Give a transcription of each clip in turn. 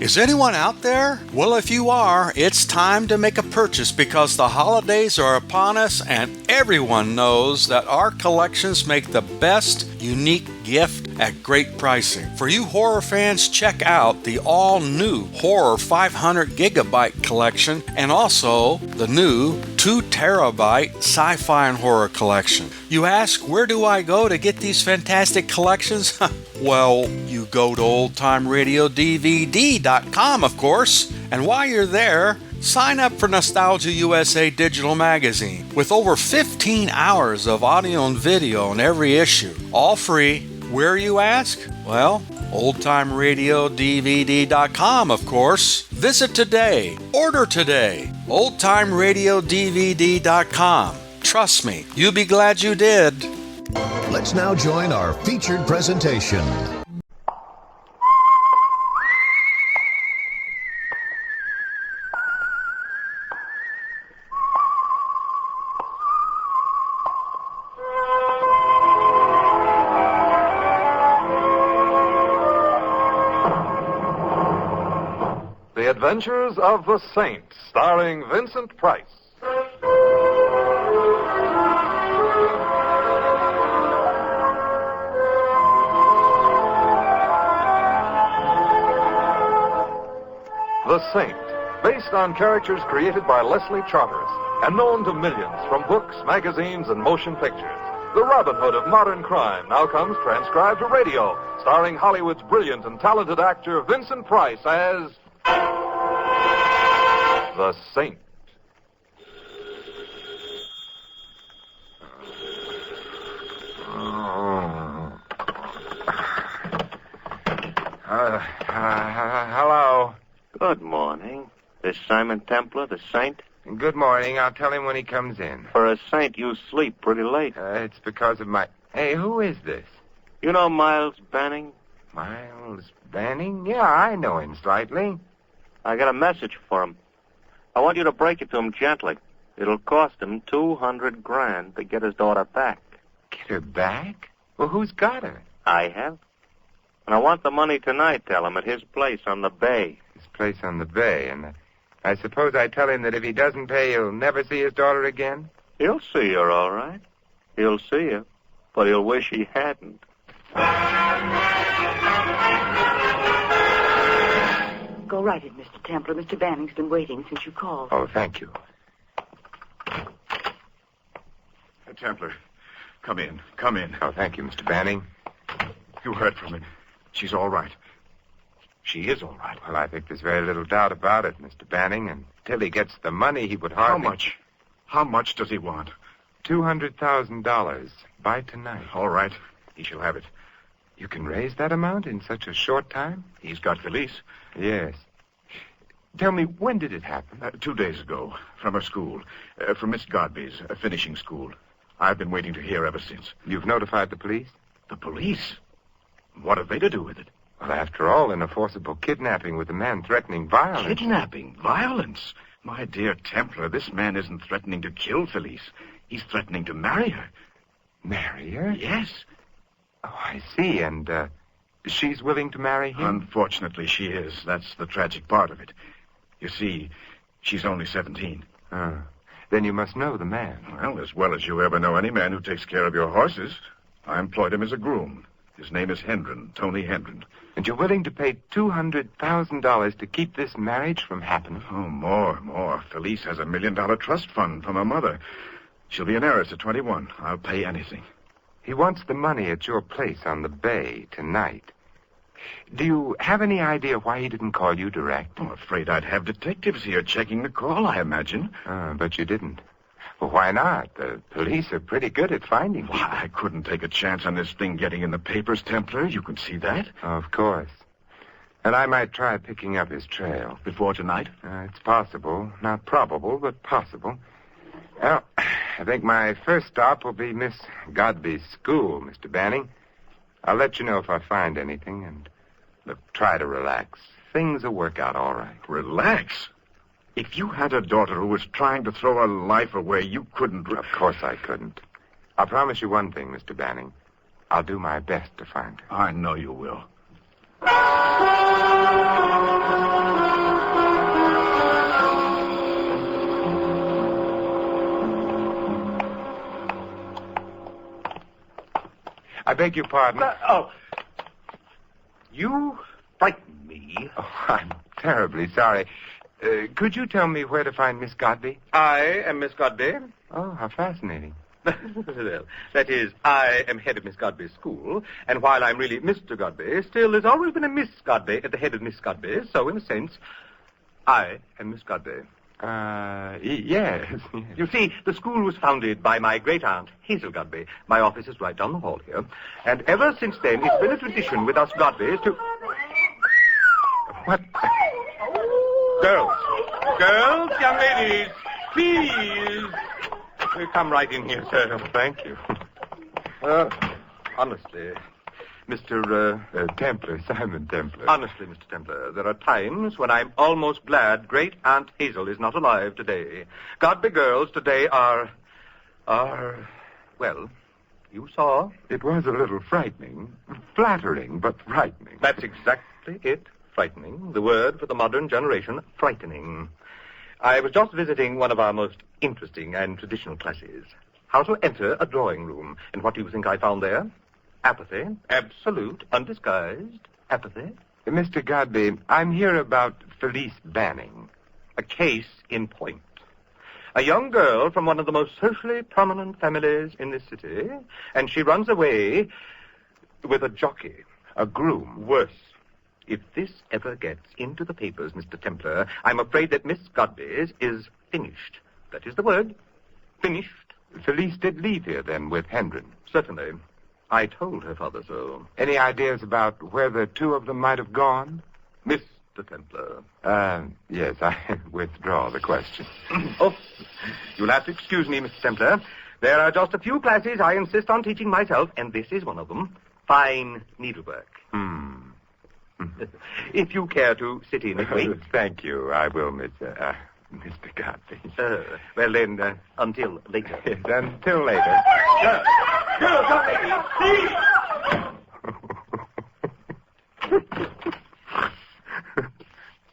Is anyone out there? Well, if you are, it's time to make a purchase because the holidays are upon us and everyone knows that our collections make the best unique gift at great pricing. For you horror fans, check out the all-new Horror 500 Gigabyte collection and also the new 2 Terabyte Sci-Fi and Horror collection. You ask, where do I go to get these fantastic collections? Well, you go to oldtimeradiodvd.com, of course, and while you're there, sign up for Nostalgia USA Digital Magazine with over 15 hours of audio and video in every issue, all free. Where, you ask? Well, oldtimeradiodvd.com, of course. Visit today. Order today. oldtimeradiodvd.com. Trust me, you'll be glad you did. Let's now join our featured presentation. The Adventures of the Saint, starring Vincent Price. The Saint, based on characters created by Leslie Charteris and known to millions from books, magazines, and motion pictures. The Robin Hood of modern crime now comes transcribed to radio, starring Hollywood's brilliant and talented actor Vincent Price as The Saint. Hello. Good morning. This Simon Templar, the Saint? Good morning. I'll tell him when he comes in. For a Saint, you sleep pretty late. It's because of my... Hey, who is this? You know Miles Banning? Miles Banning? Yeah, I know him slightly. I got a message for him. I want you to break it to him gently. It'll cost him $200,000 to get his daughter back. Get her back? Well, who's got her? I have. And I want the money tonight, tell him, at his place on the bay. His place on the bay, and I suppose I tell him that if he doesn't pay, he'll never see his daughter again? He'll see her, all right. He'll see her, but he'll wish he hadn't. Go right in, Mr. Templar. Mr. Banning's been waiting since you called. Oh, thank you. Templar, come in. Come in. Oh, thank you, Mr. Banning. You heard from him. She's all right. She is all right. Well, I think there's very little doubt about it, Mr. Banning. Until he gets the money, he would hardly... How much? How much does he want? $200,000 by tonight. All right. He shall have it. You can raise that amount in such a short time? He's got Felice. Yes. Tell me, when did it happen? 2 days ago, from her school. From Miss Godby's finishing school. I've been waiting to hear ever since. You've notified the police? The police? What have they to do with it? Well, after all, in a forcible kidnapping with a man threatening violence... Kidnapping? Violence? My dear Templar, this man isn't threatening to kill Felice. He's threatening to marry her. Marry her? Yes. Oh, I see. And, she's willing to marry him? Unfortunately, she is. That's the tragic part of it. You see, she's only 17. Oh. Then you must know the man. Well, as well as you ever know any man who takes care of your horses. I employed him as a groom. His name is Hendren, Tony Hendren. And you're willing to pay $200,000 to keep this marriage from happening? Oh, more. Felice has $1 million trust fund from her mother. She'll be an heiress at 21. I'll pay anything. He wants the money at your place on the bay tonight. Do you have any idea why he didn't call you direct? I'm afraid I'd have detectives here checking the call, I imagine. But you didn't. Well, why not? The police are pretty good at finding people. I couldn't take a chance on this thing getting in the papers, Templar. You can see that. Of course. And I might try picking up his trail. Before tonight? It's possible. Not probable, but possible. Well, I think my first stop will be Miss Godby's school, Mr. Banning. I'll let you know if I find anything, and look, try to relax. Things will work out all right. Relax? If you had a daughter who was trying to throw her life away, you couldn't... Of course I couldn't. I'll promise you one thing, Mr. Banning. I'll do my best to find her. I know you will. I beg your pardon. You frightened me. Oh, I'm terribly sorry. Could you tell me where to find Miss Godby? I am Miss Godby. Oh, how fascinating. Well, that is, I am head of Miss Godby's school, and while I'm really Mr. Godby, still there's always been a Miss Godby at the head of Miss Godby, so in a sense, I am Miss Godby. Yes. You see, the school was founded by my great-aunt, Hazel Godby. My office is right down the hall here, and ever since then, it's been a tradition with us Godbys to... What? Girls, young ladies, please... Come right in here, sir. Thank you. Honestly, Mr. Templar, Simon Templar. Honestly, Mr. Templar, there are times when I'm almost glad Great Aunt Hazel is not alive today. Godby girls today are, well, you saw. It was a little frightening. Flattering, but frightening. That's exactly it. Frightening. The word for the modern generation, frightening. I was just visiting one of our most interesting and traditional classes. How to enter a drawing room. And what do you think I found there? Apathy. Absolute, undisguised apathy. Mr. Godby, I'm here about Felice Banning. A case in point. A young girl from one of the most socially prominent families in this city, and she runs away with a jockey. A groom. Worse. If this ever gets into the papers, Mr. Templar, I'm afraid that Miss Godby's is finished. That is the word. Finished. Felice did leave here, then, with Hendren. Certainly. I told her father so. Any ideas about where the two of them might have gone? Mr. Templar. Yes, I withdraw the question. Oh, you'll have to excuse me, Mr. Templar. There are just a few classes I insist on teaching myself, and this is one of them. Fine needlework. If you care to sit in and wait. Thank you. I will, Mr. Godby. Well, then, until later. Yes, until later. Girls, young ladies, please!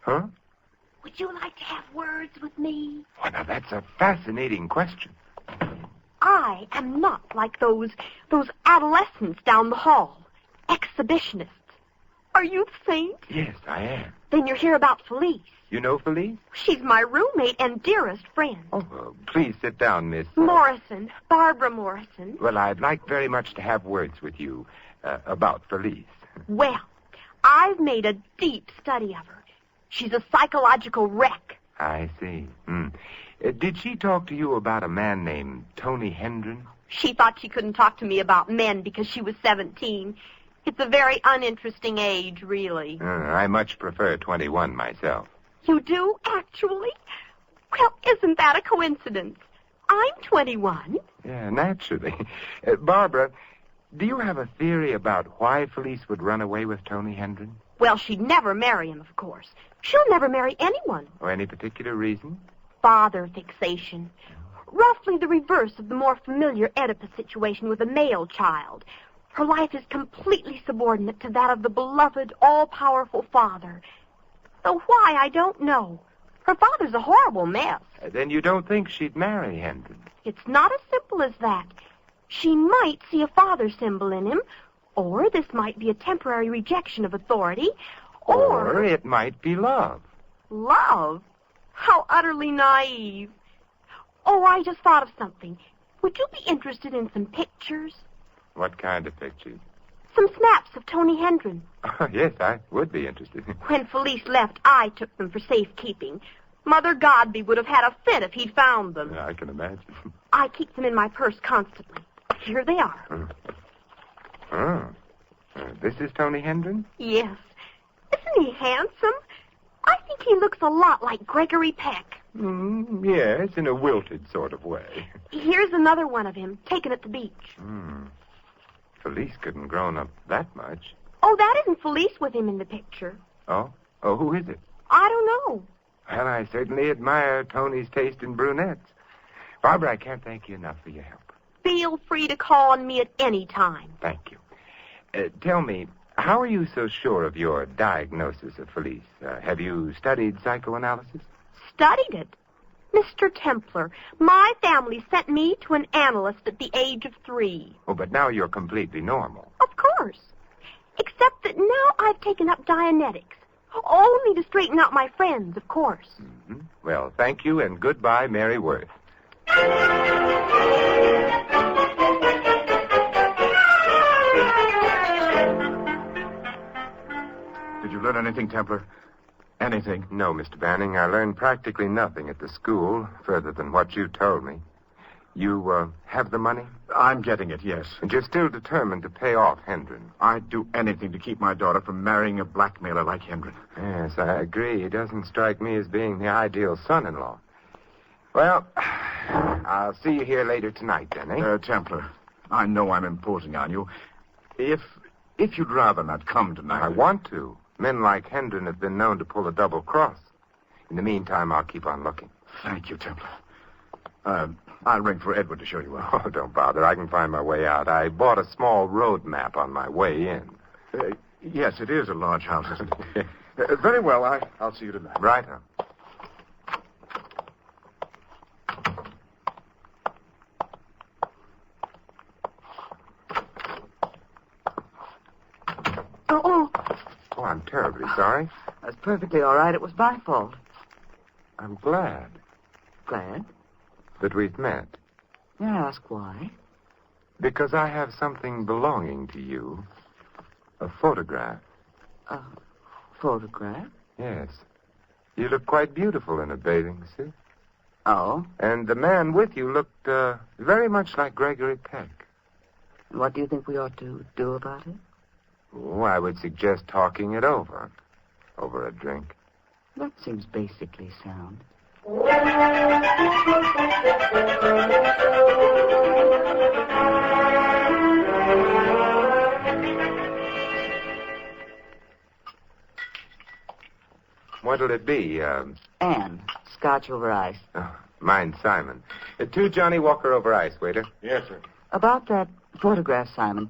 Huh? Would you like to have words with me? Oh, now, that's a fascinating question. I am not like those adolescents down the hall. Exhibitionists. Are you the saint? Yes, I am. Then you're here about Felice. You know Felice? She's my roommate and dearest friend. Oh, please sit down, Miss... Morrison. Barbara Morrison. Well, I'd like very much to have words with you about Felice. Well, I've made a deep study of her. She's a psychological wreck. I see. Did she talk to you about a man named Tony Hendren? She thought she couldn't talk to me about men because she was 17. It's a very uninteresting age, really. I much prefer 21 myself. You do, actually? Well, isn't that a coincidence? I'm 21. Yeah, naturally. Barbara, do you have a theory about why Felice would run away with Tony Hendren? Well, she'd never marry him, of course. She'll never marry anyone. Or any particular reason? Father fixation. Roughly the reverse of the more familiar Oedipus situation with a male child. Her life is completely subordinate to that of the beloved, all-powerful father. Though why, I don't know. Her father's a horrible mess. Then you don't think she'd marry Hendren? It's not as simple as that. She might see a father symbol in him, or this might be a temporary rejection of authority, or it might be love. Love? How utterly naive. Oh, I just thought of something. Would you be interested in some pictures? What kind of pictures? Some snaps of Tony Hendren. Oh, yes, I would be interested. When Felice left, I took them for safekeeping. Mother Godby would have had a fit if he'd found them. I can imagine. I keep them in my purse constantly. Here they are. This is Tony Hendren? Yes. Isn't he handsome? I think he looks a lot like Gregory Peck. Yes, in a wilted sort of way. Here's another one of him, taken at the beach. Felice couldn't grown up that much. Oh, that isn't Felice with him in the picture. Oh? Oh, who is it? I don't know. Well, I certainly admire Tony's taste in brunettes. Barbara, I can't thank you enough for your help. Feel free to call on me at any time. Thank you. Tell me, how are you so sure of your diagnosis of Felice? Have you studied psychoanalysis? Studied it? Mr. Templar, my family sent me to an analyst at the age of 3. Oh, but now you're completely normal. Of course. Except that now I've taken up Dianetics. Only to straighten out my friends, of course. Mm-hmm. Well, thank you and goodbye, Mary Worth. Did you learn anything, Templar? Anything? No, Mr. Banning. I learned practically nothing at the school, further than what you told me. You, have the money? I'm getting it, yes. And you're still determined to pay off Hendren? I'd do anything to keep my daughter from marrying a blackmailer like Hendren. Yes, I agree. He doesn't strike me as being the ideal son-in-law. Well, I'll see you here later tonight, then, eh? Templar, I know I'm imposing on you. If you'd rather not come tonight... I want to. Men like Hendren have been known to pull a double cross. In the meantime, I'll keep on looking. Thank you, Templar. I'll ring for Edward to show you out. Oh, don't bother. I can find my way out. I bought a small road map on my way in. Yes, it is a large house, isn't it? Very well. I'll see you tonight. Right on. Oh, I'm terribly sorry. That's perfectly all right. It was my fault. I'm glad Glad? that we've met. May I ask why? Because I have something belonging to you. A photograph. A photograph? Yes. You look quite beautiful in a bathing suit. Oh? And the man with you looked very much like Gregory Peck. What do you think we ought to do about it? Oh, I would suggest talking it over a drink. That seems basically sound. What'll it be? Anne, scotch over ice. Oh, mine's Simon. 2 Johnny Walker over ice, waiter. Yes, sir. About that photograph, Simon,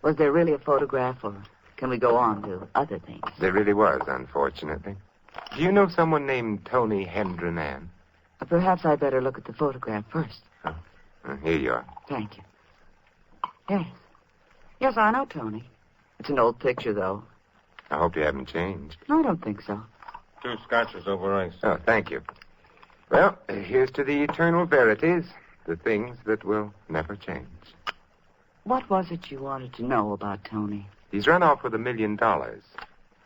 was there really a photograph, or can we go on to other things? There really was, unfortunately. Do you know someone named Tony Hendren, Ann? Perhaps I'd better look at the photograph first. Oh, here you are. Thank you. Yes. Yes, I know Tony. It's an old picture, though. I hope you haven't changed. No, I don't think so. 2 scotches over ice. Oh, thank you. Well, here's to the eternal verities, the things that will never change. What was it you wanted to know about Tony? He's run off with $1 million. Are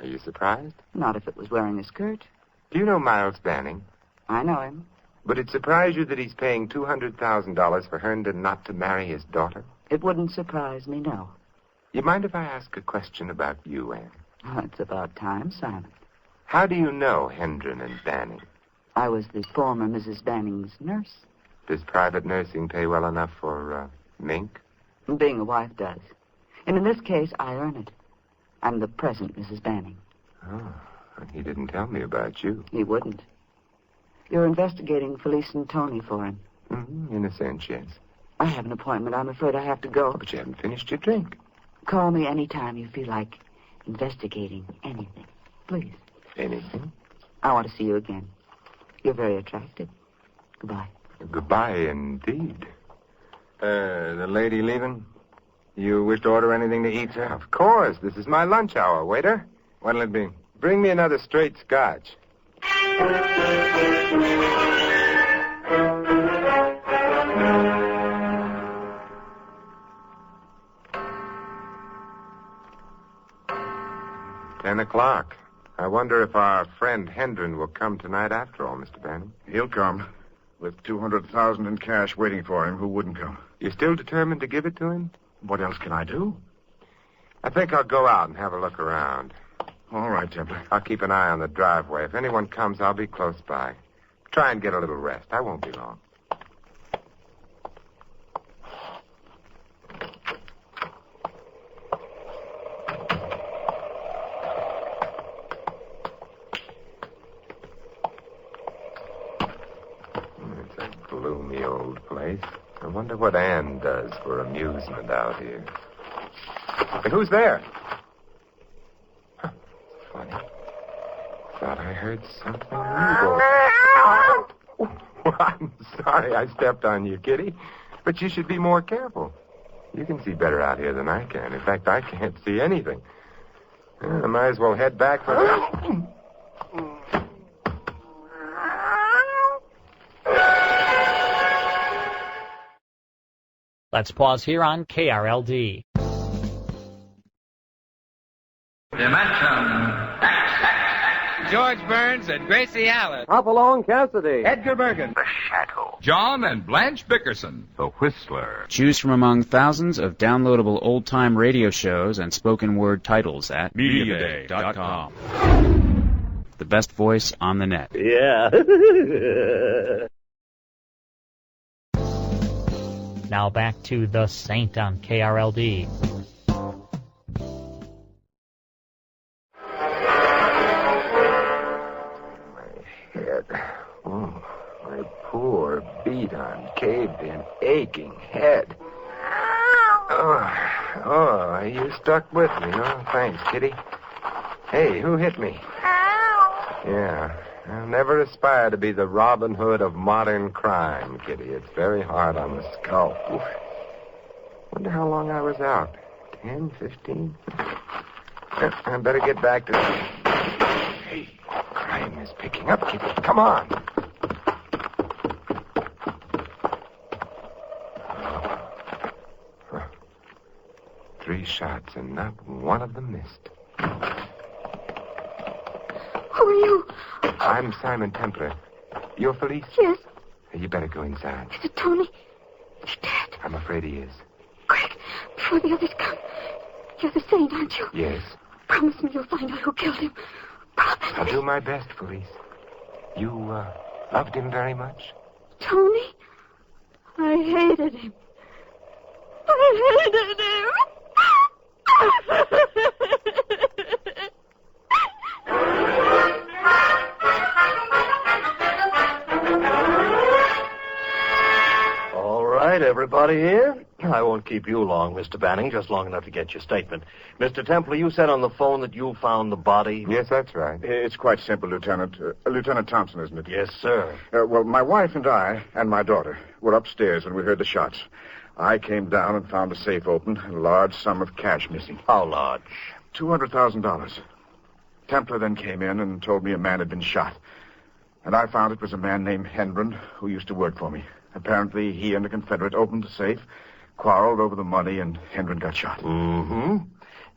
you surprised? Not if it was wearing a skirt. Do you know Miles Banning? I know him. Would it surprise you that he's paying $200,000 for Herndon not to marry his daughter? It wouldn't surprise me, no. You mind if I ask a question about you, Anne? It's about time, Simon. How do you know Hendren and Banning? I was the former Mrs. Banning's nurse. Does private nursing pay well enough for, Mink? Being a wife does. And in this case, I earn it. I'm the present Mrs. Banning. Oh, and he didn't tell me about you. He wouldn't. You're investigating Felice and Tony for him. Mm-hmm, in a sense, yes. I have an appointment. I'm afraid I have to go. But you haven't finished your drink. Call me any time you feel like investigating anything. Please. Anything? I want to see you again. You're very attractive. Goodbye. Goodbye, indeed. The lady leaving? You wish to order anything to eat, sir? Of course. This is my lunch hour, waiter. What'll it be? Bring me another straight scotch. 10 o'clock. I wonder if our friend Hendren will come tonight after all, Mr. Banning. He'll come. With $200,000 in cash waiting for him, who wouldn't come? You're still determined to give it to him? What else can I do? I think I'll go out and have a look around. All right, Templar. I'll keep an eye on the driveway. If anyone comes, I'll be close by. Try and get a little rest. I won't be long. It's a gloomy old place. I wonder what Anne does for amusement out here. Hey, who's there? Huh, funny. Thought I heard something move over. Well, I'm sorry I stepped on you, Kitty, but you should be more careful. You can see better out here than I can. In fact, I can't see anything. I might as well head back for the... Let's pause here on KRLD. Dimension George Burns and Gracie Allen. Hopalong Cassidy. Edgar Bergen. The Shadow. John and Blanche Bickerson. The Whistler. Choose from among thousands of downloadable old-time radio shows and spoken word titles at MediaDay.com. The best voice on the net. Yeah. Now back to The Saint on KRLD. Head. Oh, my poor, beat-on, caved-in, aching head. Oh, you stuck with me, huh? Thanks, Kitty. Hey, who hit me? Yeah, I'll never aspire to be the Robin Hood of modern crime, Kitty. It's very hard on the skull. Oof. Wonder how long I was out. 10, 15? I better get back to... Hey, crime is picking up, Kitty. Come on. Huh. 3 shots, and not one of them missed. Who are you? I'm Simon Templar. You're Felice? Yes. You better go inside. Is it Tony? He's dead. I'm afraid he is. Quick, before the others come. You're the Saint, aren't you? Yes. Promise me you'll find out who killed him. Promise I'll me. do my best, Felice. You, loved him very much? Tony? I hated him. I hated him. All right, everybody here? I won't keep you long, Mr. Banning, just long enough to get your statement. Mr. Templar, you said on the phone that you found the body? Yes, that's right. It's quite simple, Lieutenant. Lieutenant Thompson, isn't it? Yes, sir. Well, my wife and I and my daughter were upstairs when we heard the shots. I came down and found a safe open and a large sum of cash missing. How large? $200,000. Templar then came in and told me a man had been shot. And I found it was a man named Hendren who used to work for me. Apparently, he and a Confederate opened the safe, quarreled over the money, and Hendren got shot. Mm-hmm.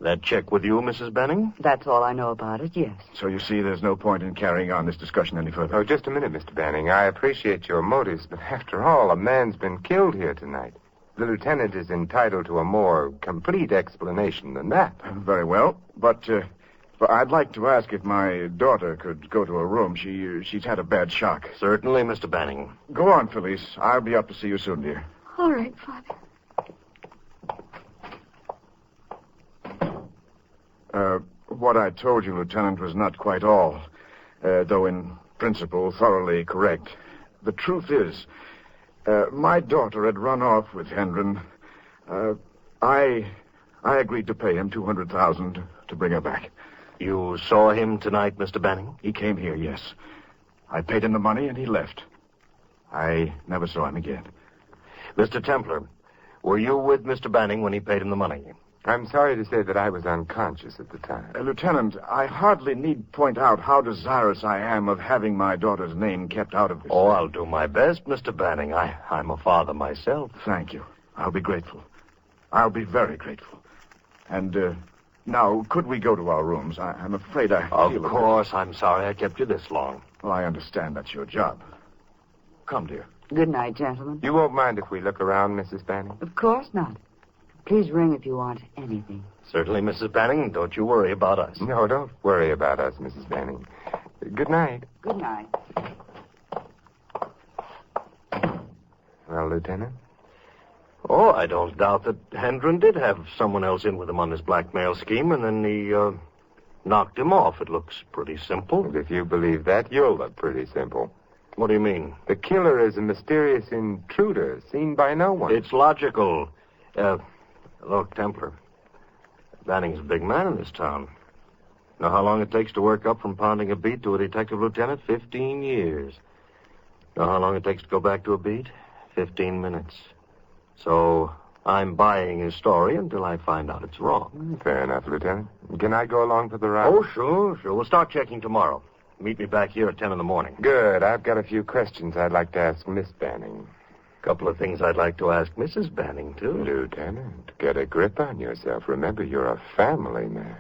That check with you, Mrs. Benning? That's all I know about it, yes. So you see, there's no point in carrying on this discussion any further. Oh, just a minute, Mr. Banning. I appreciate your motives, but after all, a man's been killed here tonight. The lieutenant is entitled to a more complete explanation than that. Very well, but I'd like to ask if my daughter could go to her room. She's had a bad shock. Certainly, Mr. Banning. Go on, Felice. I'll be up to see you soon, dear. All right, Father. What I told you, Lieutenant, was not quite all, though in principle thoroughly correct. The truth is, my daughter had run off with Hendren. I agreed to pay him $200,000 to bring her back. You saw him tonight, Mr. Banning? He came here, yes. I paid him the money, and he left. I never saw him again. Mr. Templar, were you with Mr. Banning when he paid him the money? I'm sorry to say that I was unconscious at the time. Lieutenant, I hardly need point out how desirous I am of having my daughter's name kept out of this. Oh, I'll do my best, Mr. Banning. I'm a father myself. Thank you. I'll be grateful. I'll be very grateful. And, now, could we go to our rooms? I'm afraid I feel... Of course. I'm sorry I kept you this long. Well, I understand that's your job. Come, dear. Good night, gentlemen. You won't mind if we look around, Mrs. Banning? Of course not. Please ring if you want anything. Certainly, Mrs. Banning. Don't you worry about us. No, don't worry about us, Mrs. Banning. Good night. Good night. Well, Lieutenant? Oh, I don't doubt that Hendren did have someone else in with him on this blackmail scheme, and then he, knocked him off. It looks pretty simple. And if you believe that, you'll look pretty simple. What do you mean? The killer is a mysterious intruder seen by no one. It's logical. Look, Templar, Banning's a big man in this town. Know how long it takes to work up from pounding a beat to a detective lieutenant? 15 years. Know how long it takes to go back to a beat? 15 minutes. So I'm buying his story until I find out it's wrong. Fair enough, Lieutenant. Can I go along for the ride? Oh, sure. We'll start checking tomorrow. Meet me back here at 10 in the morning. Good. I've got a few questions I'd like to ask Miss Banning. Couple of things I'd like to ask Mrs. Banning, too. Lieutenant, get a grip on yourself. Remember, you're a family man.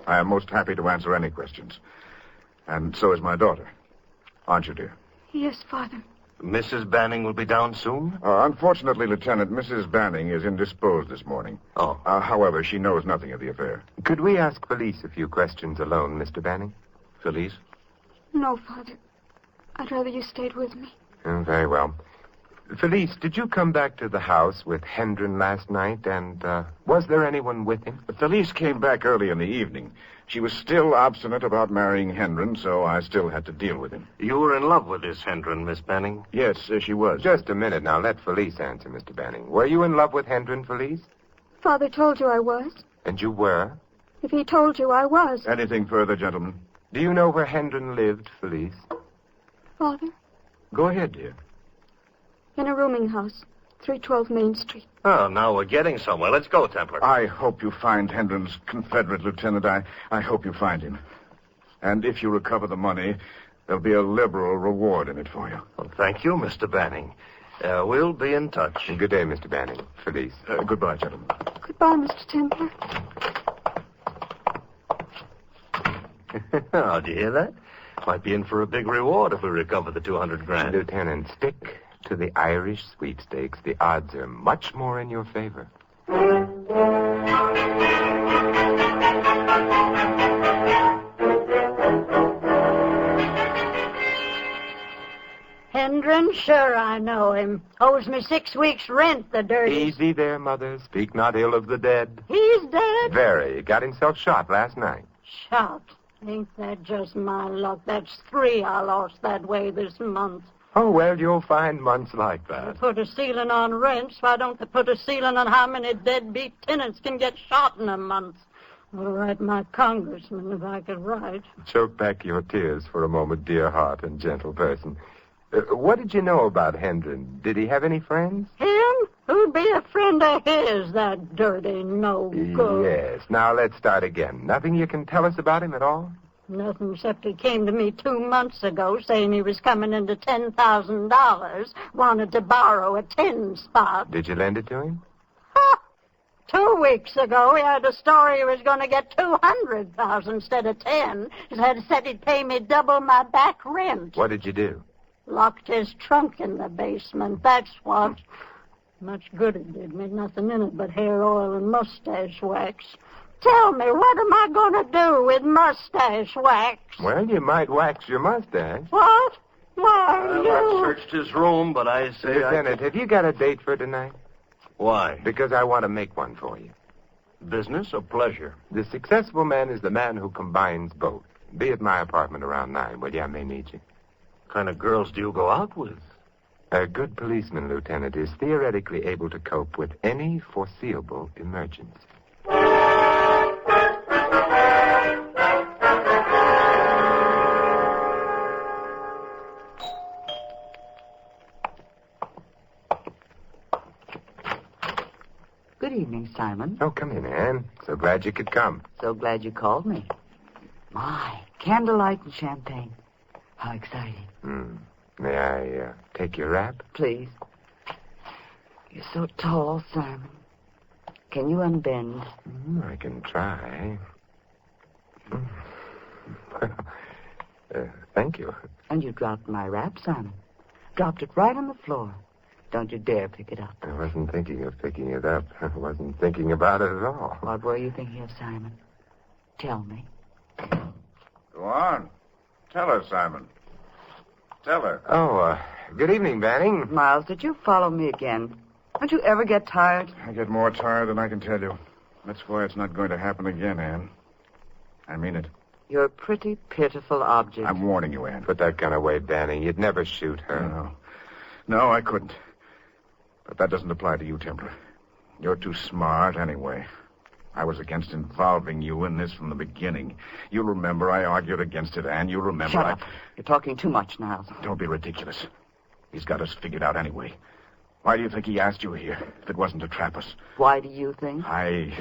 I am most happy to answer any questions. And so is my daughter. Aren't you, dear? Yes, Father. Mrs. Banning will be down soon? Unfortunately, Lieutenant, Mrs. Banning is indisposed this morning. Oh. However, she knows nothing of the affair. Could we ask Felice a few questions alone, Mr. Banning? Felice? No, Father. I'd rather you stayed with me. Oh, very well. Felice, did you come back to the house with Hendren last night, and was there anyone with him? Felice came back early in the evening. She was still obstinate about marrying Hendren, so I still had to deal with him. You were in love with this Hendren, Miss Banning? Yes, she was. Just a minute now. Let Felice answer, Mr. Banning. Were you in love with Hendren, Felice? Father told you I was. And you were? If he told you I was. Anything further, gentlemen? Do you know where Hendren lived, Felice? Father? Go ahead, dear. In a rooming house, 312 Main Street. Oh, now we're getting somewhere. Let's go, Templar. I hope you find Hendren's Confederate, Lieutenant. I hope you find him. And if you recover the money, there'll be a liberal reward in it for you. Well, thank you, Mr. Banning. We'll be in touch. Good day, Mr. Banning. Felice. Goodbye, gentlemen. Goodbye, Mr. Templar. Oh, do you hear that? Might be in for a big reward if we recover the 200 grand. Lieutenant, stick to the Irish sweepstakes. The odds are much more in your favor. Hendren? Sure, I know him. Owes me 6 weeks' rent, the dirty... Easy there, Mother. Speak not ill of the dead. He's dead? Very. Got himself shot last night. Shot? Ain't that just my luck? That's 3 I lost that way this month. Oh, well, you'll find months like that. They put a ceiling on rents. Why don't they put a ceiling on how many deadbeat tenants can get shot in a month? I'll write my congressman if I could write. Choke back your tears for a moment, dear heart and gentle person. What did you know about Hendren? Did he have any friends? Him? Who'd be a friend of his, that dirty no-good? Yes. Now, let's start again. Nothing you can tell us about him at all? Nothing except he came to me 2 months ago saying he was coming into $10,000, wanted to borrow a 10 spot. Did you lend it to him? 2 weeks ago, he had a story he was going to get 200,000 instead of 10. He said he'd pay me double my back rent. What did you do? Locked his trunk in the basement, that's what. Much good it did me. Nothing in it but hair oil and mustache wax. Tell me, what am I going to do with mustache wax? Well, you might wax your mustache. What? Why, Well, I've searched his room, but I say Lieutenant, have you got a date for tonight? Why? Because I want to make one for you. Business or pleasure? The successful man is the man who combines both. Be at my apartment around 9, will you? I may need you. What kind of girls do you go out with? A good policeman, Lieutenant, is theoretically able to cope with any foreseeable emergency. Good evening, Simon. Oh, come in, Anne. So glad you could come. So glad you called me. My, candlelight and champagne. How exciting. May I take your wrap? Please. You're so tall, Simon. Can you unbend? I can try. Thank you. And you dropped my wrap, Simon. Dropped it right on the floor. Don't you dare pick it up. I wasn't thinking of picking it up. I wasn't thinking about it at all. What were you thinking of, Simon? Tell me. Go on. Tell her, Simon. Tell her. Oh, good evening, Banning. Miles, did you follow me again? Don't you ever get tired? I get more tired than I can tell you. That's why it's not going to happen again, Anne. I mean it. You're a pretty pitiful object. I'm warning you, Anne. Put that gun away, Banning. You'd never shoot her. No, I couldn't. But that doesn't apply to you, Templar. You're too smart anyway. I was against involving you in this from the beginning. You'll remember I argued against it, Anne. You'll remember Shut up. You're talking too much, Niles. Don't be ridiculous. He's got us figured out anyway. Why do you think he asked you here if it wasn't to trap us? Why do you think? I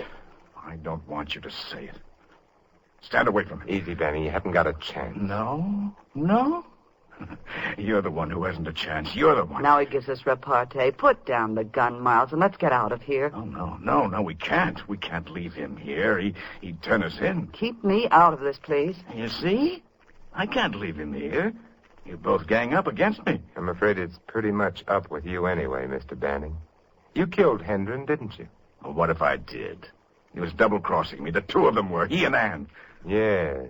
don't want you to say it. Stand away from him. Easy, Benny. You haven't got a chance. No? You're the one who hasn't a chance. You're the one. Now he gives us repartee. Put down the gun, Miles, and let's get out of here. Oh, no, we can't. We can't leave him here. He'd turn us in. Keep me out of this, please. You see? I can't leave him here. You both gang up against me. I'm afraid it's pretty much up with you anyway, Mr. Banning. You killed Hendren, didn't you? Well, what if I did? He was double-crossing me. The two of them were, he and Anne. Yes.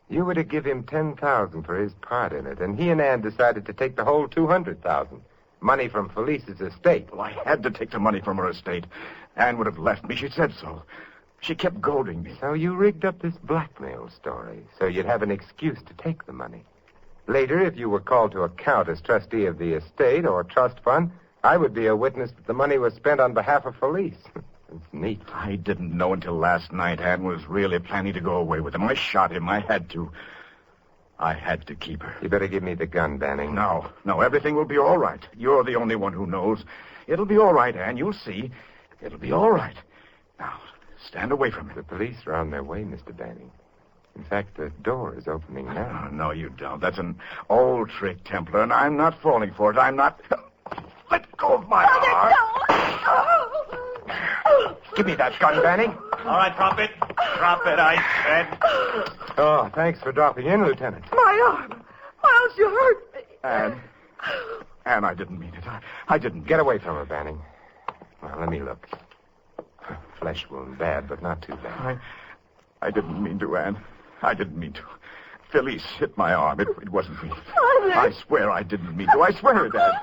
You were to give him $10,000 for his part in it, and he and Anne decided to take the whole $200,000. Money from Felice's estate. Well, I had to take the money from her estate. Anne would have left me. She said so. She kept goading me. So you rigged up this blackmail story, so you'd have an excuse to take the money. Later, if you were called to account as trustee of the estate or trust fund, I would be a witness that the money was spent on behalf of Felice. It's neat. I didn't know until last night Anne was really planning to go away with him. I shot him. I had to. I had to keep her. You better give me the gun, Banning. No, everything will be all right. You're the only one who knows. It'll be all right, Anne. You'll see. It'll be all right. Now, stand away from him. The police are on their way, Mr. Banning. In fact, the door is opening now. Oh, no, you don't. That's an old trick, Templar, and I'm not falling for it. I'm not... Let go of my arm. Give me that gun, Banning. All right, drop it. Drop it, I said. Oh, thanks for dropping in, Lieutenant. My arm. Miles, you hurt me. Anne, I didn't mean it. I didn't. Get away from her, Banning. Well, let me look. Flesh wound, bad, but not too bad. I didn't mean to, Anne. I didn't mean to. Felice hit my arm. It wasn't me. Father. I swear I didn't mean to. I swear it, Dad.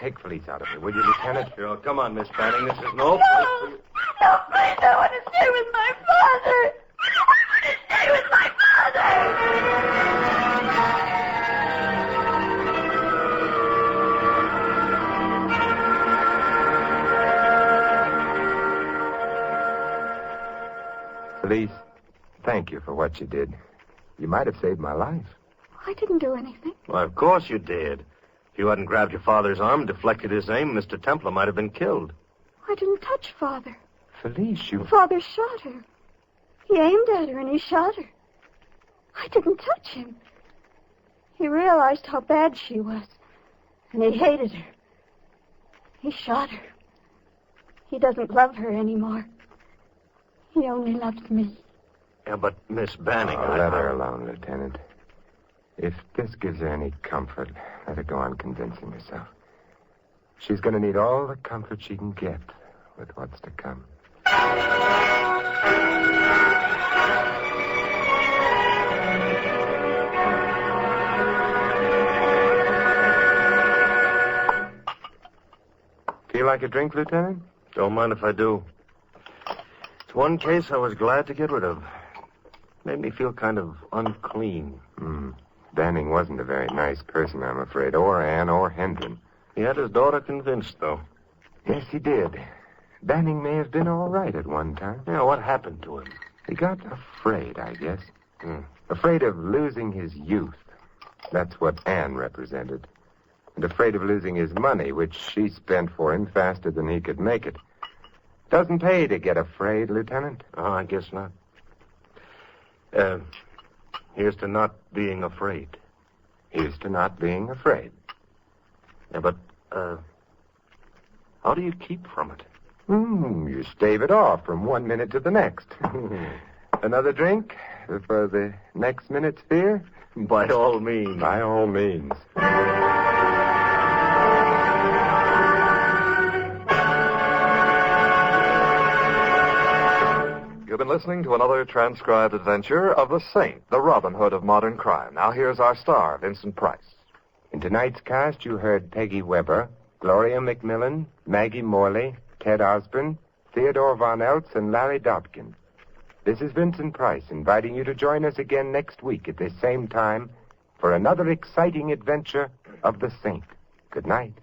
Take Felice out of here, will you, Lieutenant? Sure, come on, Miss Banning. This is no No, please, I want to stay with my father. I want to stay with my Felice, thank you for what you did. You might have saved my life. I didn't do anything. Well, of course you did. If you hadn't grabbed your father's arm and deflected his aim, Mr. Templar might have been killed. I didn't touch Father. Felice, you... Father shot her. He aimed at her and he shot her. I didn't touch him. He realized how bad she was, and he hated her. He shot her. He doesn't love her anymore. He only loves me. Yeah, but Miss Banning... let her alone, Lieutenant. If this gives her any comfort, let her go on convincing herself. She's going to need all the comfort she can get with what's to come. Feel like a drink, Lieutenant? Don't mind if I do. It's one case I was glad to get rid of. Made me feel kind of unclean. Banning wasn't a very nice person, I'm afraid, or Anne or Hendren. He had his daughter convinced, though. Yes, he did. Banning may have been all right at one time. Yeah, what happened to him? He got afraid, I guess. Afraid of losing his youth. That's what Anne represented. And afraid of losing his money, which she spent for him faster than he could make it. Doesn't pay to get afraid, Lieutenant. Oh, I guess not. Here's to not being afraid. Here's to not being afraid. Yeah, but, how do you keep from it? You stave it off from one minute to the next. Another drink for the next minute's fear? By all means. By all means. You've been listening to another transcribed adventure of the Saint, the Robin Hood of modern crime. Now here's our star, Vincent Price. In tonight's cast, you heard Peggy Weber, Gloria McMillan, Maggie Morley, Ted Osborne, Theodore Von Eltz, and Larry Dobkin. This is Vincent Price inviting you to join us again next week at this same time for another exciting adventure of the Saint. Good night.